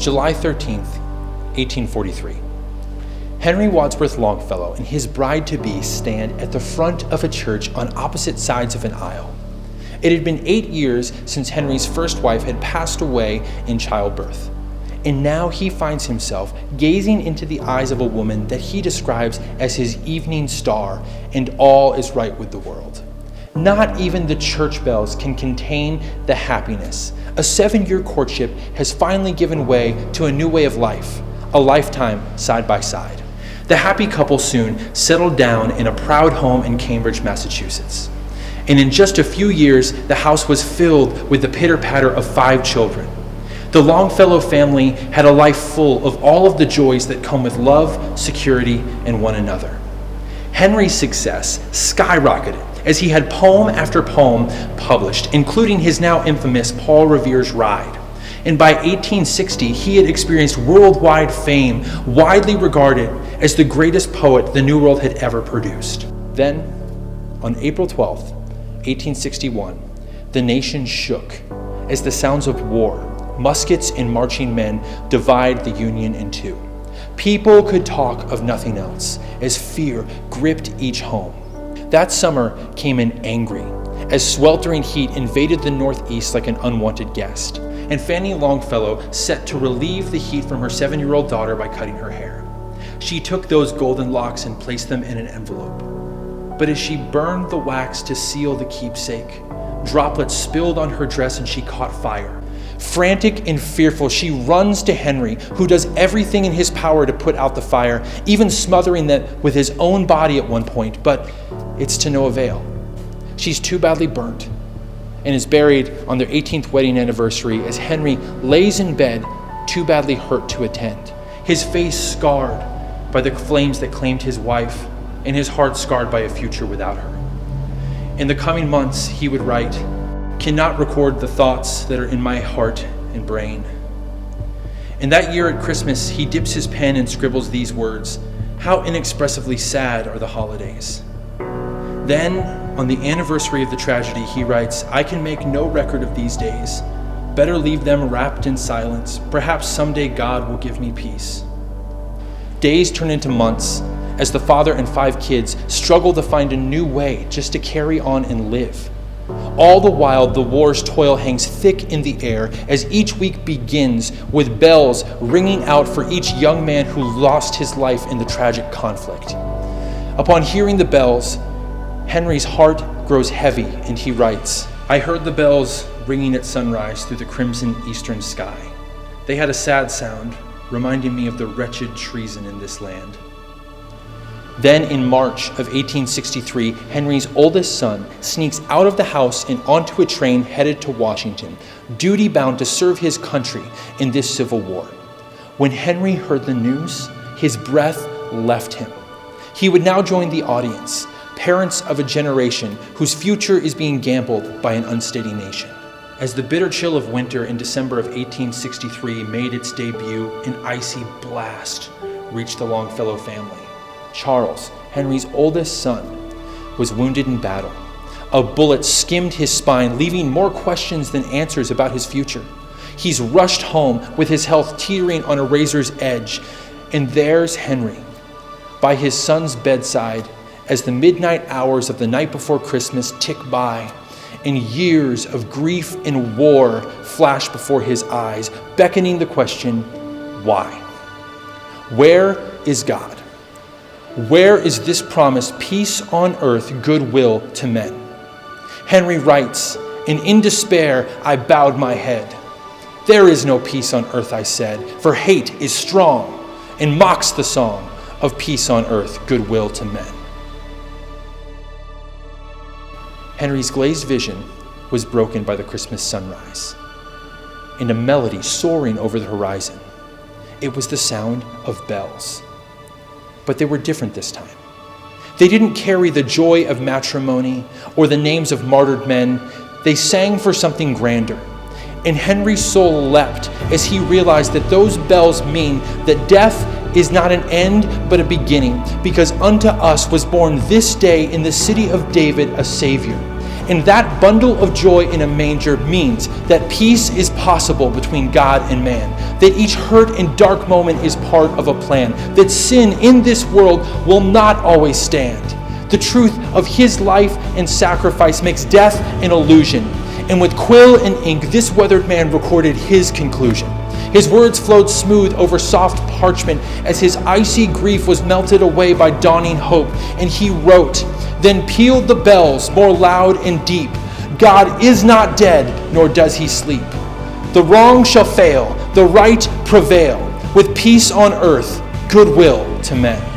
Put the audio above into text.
July 13th, 1843. Henry Wadsworth Longfellow and his bride-to-be stand at the front of a church on opposite sides of an aisle. It had been 8 years since Henry's first wife had passed away in childbirth, and now he finds himself gazing into the eyes of a woman that he describes as his evening star, and all is right with the world. Not even the church bells can contain the happiness. A 7-year courtship has finally given way to a new way of life, a lifetime side by side. The happy couple soon settled down in a proud home in Cambridge, Massachusetts. And in just a few years, the house was filled with the pitter-patter of 5 children. The Longfellow family had a life full of all of the joys that come with love, security, and one another. Henry's success skyrocketed as he had poem after poem published, including his now infamous Paul Revere's Ride. And by 1860, he had experienced worldwide fame, widely regarded as the greatest poet the New World had ever produced. Then, on April 12th, 1861, the nation shook as the sounds of war, muskets and marching men divide the Union in two. People could talk of nothing else as fear gripped each home. That summer came in angry, as sweltering heat invaded the Northeast like an unwanted guest, and Fanny Longfellow set to relieve the heat from her 7-year-old daughter by cutting her hair. She took those golden locks and placed them in an envelope. But as she burned the wax to seal the keepsake, droplets spilled on her dress and she caught fire. Frantic and fearful, she runs to Henry, who does everything in his power to put out the fire, even smothering them with his own body at one point, but it's to no avail. She's too badly burnt and is buried on their 18th wedding anniversary as Henry lays in bed, too badly hurt to attend, his face scarred by the flames that claimed his wife and his heart scarred by a future without her. In the coming months, he would write, "Cannot record the thoughts that are in my heart and brain." And that year at Christmas, he dips his pen and scribbles these words, "How inexpressibly sad are the holidays." Then, on the anniversary of the tragedy, he writes, "I can make no record of these days. Better leave them wrapped in silence. Perhaps someday God will give me peace." Days turn into months as the father and 5 kids struggle to find a new way just to carry on and live. All the while, the war's toil hangs thick in the air as each week begins with bells ringing out for each young man who lost his life in the tragic conflict. Upon hearing the bells, Henry's heart grows heavy and he writes, "I heard the bells ringing at sunrise through the crimson eastern sky. They had a sad sound, reminding me of the wretched treason in this land." Then in March of 1863, Henry's oldest son sneaks out of the house and onto a train headed to Washington, duty-bound to serve his country in this Civil War. When Henry heard the news, his breath left him. He would now join the audience, parents of a generation whose future is being gambled by an unsteady nation. As the bitter chill of winter in December of 1863 made its debut, an icy blast reached the Longfellow family. Charles, Henry's oldest son, was wounded in battle. A bullet skimmed his spine, leaving more questions than answers about his future. He's rushed home with his health teetering on a razor's edge, and there's Henry, by his son's bedside, as the midnight hours of the night before Christmas tick by, and years of grief and war flash before his eyes, beckoning the question, why? Where is God? Where is this promised peace on earth, goodwill to men? Henry writes, and in despair I bowed my head. There is no peace on earth, I said, for hate is strong and mocks the song of peace on earth, goodwill to men. Henry's glazed vision was broken by the Christmas sunrise and a melody soaring over the horizon. It was the sound of bells. But they were different this time. They didn't carry the joy of matrimony or the names of martyred men. They sang for something grander. And Henry's soul leapt as he realized that those bells mean that death is not an end but a beginning, because unto us was born this day in the city of David a Savior. And that bundle of joy in a manger means that peace is possible between God and man, that each hurt and dark moment is part of a plan, that sin in this world will not always stand. The truth of his life and sacrifice makes death an illusion. And with quill and ink, this weathered man recorded his conclusion. His words flowed smooth over soft parchment as his icy grief was melted away by dawning hope. And he wrote, "Then pealed the bells more loud and deep. God is not dead, nor does he sleep. The wrong shall fail, the right prevail, with peace on earth, goodwill to men."